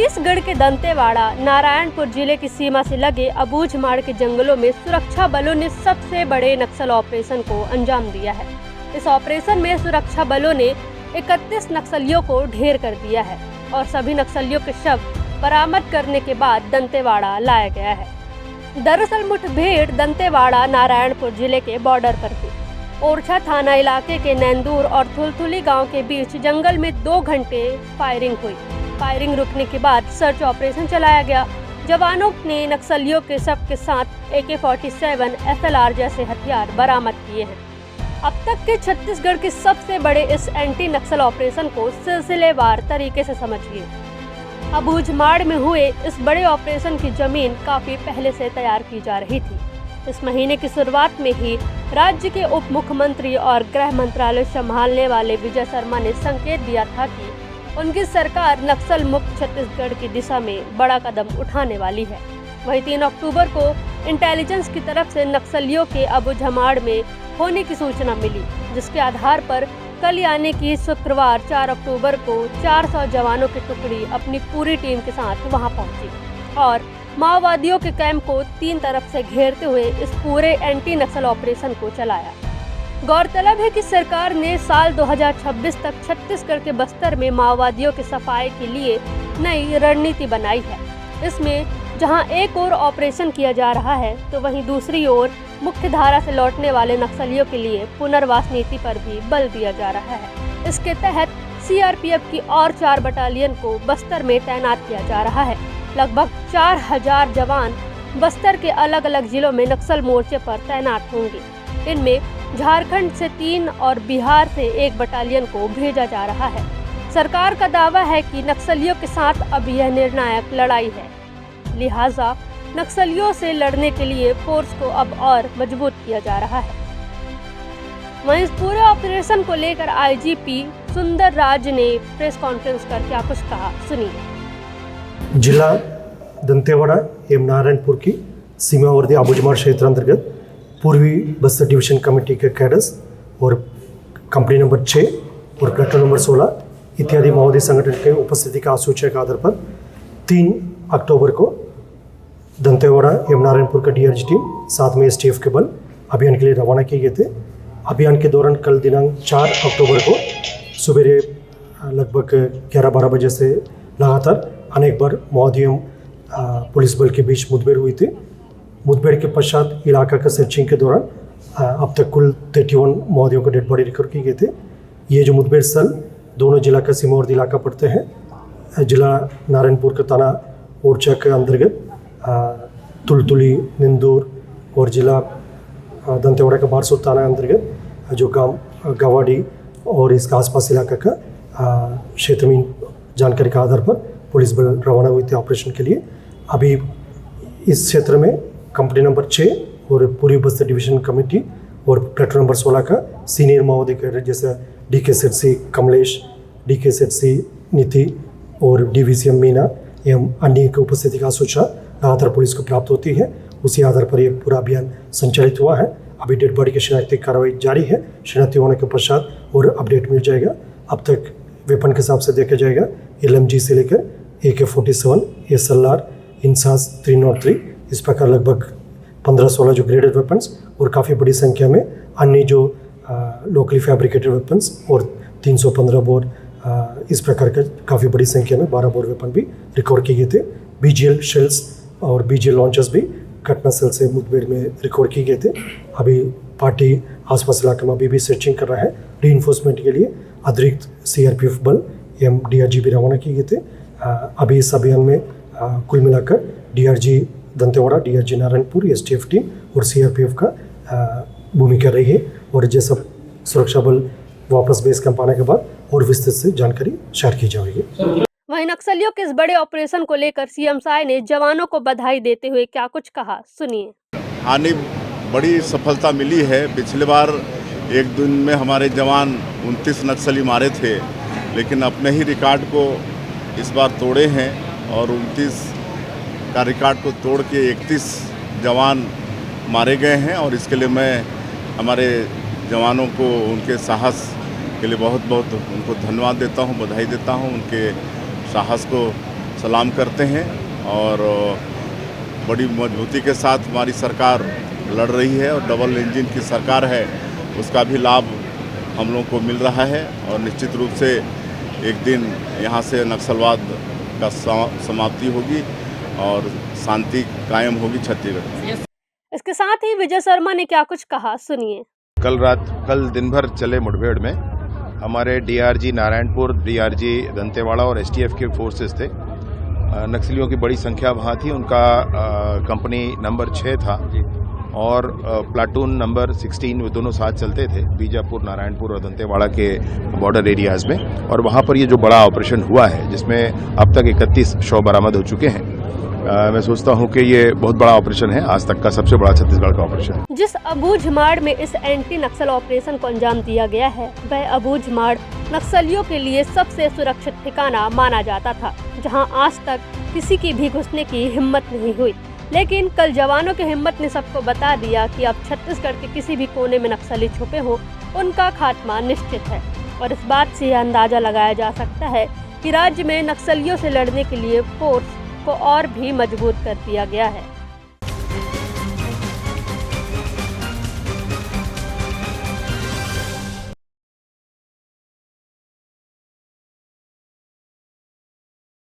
छत्तीसगढ़ के दंतेवाड़ा नारायणपुर जिले की सीमा से लगे अबूझमाड़ के जंगलों में सुरक्षा बलों ने सबसे बड़े नक्सल ऑपरेशन को अंजाम दिया है। इस ऑपरेशन में सुरक्षा बलों ने 31 नक्सलियों को ढेर कर दिया है और सभी नक्सलियों के शव बरामद करने के बाद दंतेवाड़ा लाया गया है। दरअसल मुठभेड़ दंतेवाड़ा नारायणपुर जिले के बॉर्डर पर थी। ओरछा थाना इलाके के नैंदूर और थुलथुली गांव के बीच जंगल में 2 घंटे फायरिंग हुई। फायरिंग रुकने के बाद सर्च ऑपरेशन चलाया गया। जवानों ने नक्सलियों के शव के साथ AK-47 SLR जैसे हथियार बरामद किए हैं। अब तक के छत्तीसगढ़ के सबसे बड़े इस एंटी नक्सल ऑपरेशन को सिलसिलेवार तरीके से समझिए। अबूझमाड़ में हुए इस बड़े ऑपरेशन की जमीन काफी पहले से तैयार की जा रही थी। इस महीने की शुरुआत में ही राज्य के उप मुख्यमंत्री और गृह मंत्रालय संभालने वाले विजय शर्मा ने संकेत दिया था कि उनकी सरकार नक्सल मुक्त छत्तीसगढ़ की दिशा में बड़ा कदम उठाने वाली है। वहीं 3 अक्टूबर को इंटेलिजेंस की तरफ से नक्सलियों के अबूझमाड़ में होने की सूचना मिली, जिसके आधार पर कल यानी कि शुक्रवार 4 अक्टूबर को 400 जवानों की टुकड़ी अपनी पूरी टीम के साथ वहां पहुंची और माओवादियों के कैंप को 3 तरफ से घेरते हुए इस पूरे एंटी नक्सल ऑपरेशन को चलाया। गौरतलब है कि सरकार ने साल 2026 तक छत्तीसगढ़ के बस्तर में माओवादियों के सफाई के लिए नई रणनीति बनाई है। इसमें जहां एक ओर ऑपरेशन किया जा रहा है तो वहीं दूसरी ओर मुख्य धारा से लौटने वाले नक्सलियों के लिए पुनर्वास नीति पर भी बल दिया जा रहा है। इसके तहत CRPF की और 4 बटालियन को बस्तर में तैनात किया जा रहा है। लगभग 4000 जवान बस्तर के अलग अलग जिलों में नक्सल मोर्चे पर तैनात होंगे। इनमें झारखंड से 3 और बिहार से 1 बटालियन को भेजा जा रहा है। सरकार का दावा है कि नक्सलियों के साथ अब यह निर्णायक लड़ाई है, लिहाजा नक्सलियों से लड़ने के लिए फोर्स को अब और मजबूत किया जा रहा है। वहीं इस पूरे ऑपरेशन को लेकर IGP सुंदर राज ने प्रेस कॉन्फ्रेंस कर क्या कुछ कहा, सुनिए। जिला दंतेवाड़ा एवं नारायणपुर की सीमावर्ती अबूझमाड़ क्षेत्र अंतर्गत पूर्वी बस्तर डिवीजन कमेटी के कैडर्स और कंपनी नंबर 6 और प्लेटून नंबर 16 इत्यादि माओवादी संगठन के उपस्थिति का सूचना के आधार पर 3 अक्टूबर को दंतेवाड़ा एवं नारायणपुर का DRG टीम साथ में STF के बल अभियान के लिए रवाना किए गए थे। अभियान के दौरान कल दिनांक 4 अक्टूबर को सुबह लगभग 11-12 बजे से लगातार अनेक बार माओवादी पुलिस बल के बीच मुठभेड़ हुई थी। मुठभेड़ के पश्चात इलाका का सर्चिंग के दौरान अब तक कुल 31 माओवादियों को डेड बॉडी रिकवर किए गए थे। ये जो मुठभेड़ स्थल दोनों जिला का सीमावर्ती इलाका पड़ते हैं। जिला नारायणपुर का थाना ओरछा के अंतर्गत तुलतुली, निंदूर और जिला दंतेवाड़ा का बारसूर थाना अंतर्गत जो गांव गवाड़ी और इसका आसपास इलाका का क्षेत्र में जानकारी के आधार पर पुलिस बल रवाना हुई थी ऑपरेशन के लिए। अभी इस क्षेत्र में कंपनी नंबर 6 और पूर्वी बस्तर डिवीजन कमेटी और प्लेटून नंबर 16 का सीनियर माओवादी कैडर जैसे DKZC कमलेश, DKZC नीति और DVCM मीना एवं अन्य की उपस्थिति का सूचना लगातार पुलिस को प्राप्त होती है। उसी आधार पर यह पूरा अभियान संचालित हुआ है। अभी डेड बॉडी की शिनाख्ती कार्रवाई जारी है। शिनाख्ती होने के पश्चात और अपडेट मिल जाएगा। अब तक वेपन के हिसाब से देखा जाएगा LMG से लेकर AK-47, SLR, इंसास 303 इस प्रकार लगभग 15-16 जो ग्रेडेड वेपन्स और काफ़ी बड़ी संख्या में अन्य जो लोकली फैब्रिकेटेड वेपन्स और 315 बोर इस प्रकार का काफ़ी बड़ी संख्या में 12 बोर वेपन भी रिकवर किए गए थे। BGL शेल्स और BGL लॉन्चर्स भी घटनास्थल से मुठभेड़ में रिकवर किए गए थे। अभी पार्टी आसपास इलाके में अभी भी सर्चिंग कर रहा है। रीइंफोर्समेंट के लिए अतिरिक्त CRPF बल एवं DRG भी रवाना किए गए थे। अभी इस अभियान में कुल मिलाकर DRG Dantewada, DRG Narayanpur, STF team और CRPF का भूमिका रही है और ये सब सुरक्षा बल वापस बेस कैंप आने के बाद और विस्तृत से जानकारी शेयर की जाएगी। वहीं नक्सलियों के इस बड़े ऑपरेशन को लेकर CM साय ने जवानों को बधाई देते हुए क्या कुछ कहा, सुनिए। आने बड़ी सफलता मिली है। पिछले बार एक दिन में हमारे जवान 29 नक्सली मारे थे, लेकिन अपने ही रिकॉर्ड को इस बार तोड़े हैं और 29 का रिकॉर्ड को तोड़ के 31 जवान मारे गए हैं। और इसके लिए मैं हमारे जवानों को उनके साहस के लिए बहुत बहुत उनको धन्यवाद देता हूं, बधाई देता हूं। उनके साहस को सलाम करते हैं और बड़ी मजबूती के साथ हमारी सरकार लड़ रही है और डबल इंजन की सरकार है, उसका भी लाभ हम लोगों को मिल रहा है और निश्चित रूप से एक दिन यहाँ से नक्सलवाद का समाप्ति होगी और शांति कायम होगी छत्तीसगढ़। इसके साथ ही विजय शर्मा ने क्या कुछ कहा, सुनिए। कल दिन भर चले मुठभेड़ में हमारे डीआरजी नारायणपुर, डीआरजी दंतेवाड़ा और एसटीएफ के फोर्सेस थे। नक्सलियों की बड़ी संख्या वहाँ थी। उनका कंपनी नंबर 6 था और प्लाटून नंबर 16, वो दोनों साथ चलते थे बीजापुर, नारायणपुर और दंतेवाड़ा के बॉर्डर एरियाज़ में। और वहाँ पर ये जो बड़ा ऑपरेशन हुआ है जिसमें अब तक 31 शव बरामद हो चुके हैं, मैं सोचता हूं कि ये बहुत बड़ा ऑपरेशन है, आज तक का सबसे बड़ा छत्तीसगढ़ का ऑपरेशन। जिस अबूझमाड़ में इस एंटी नक्सल ऑपरेशन को अंजाम दिया गया है, वह अबूझमाड़ नक्सलियों के लिए सबसे सुरक्षित ठिकाना माना जाता था, जहां आज तक किसी की भी घुसने की हिम्मत नहीं हुई। लेकिन कल जवानों की हिम्मत ने सबको बता दिया कि अब छत्तीसगढ़ के किसी भी कोने में नक्सली छुपे हो, उनका खात्मा निश्चित है। और इस बात से यह अंदाजा लगाया जा सकता है कि राज्य में नक्सलियों से लड़ने के लिए फोर्स को और भी मजबूत कर दिया गया है।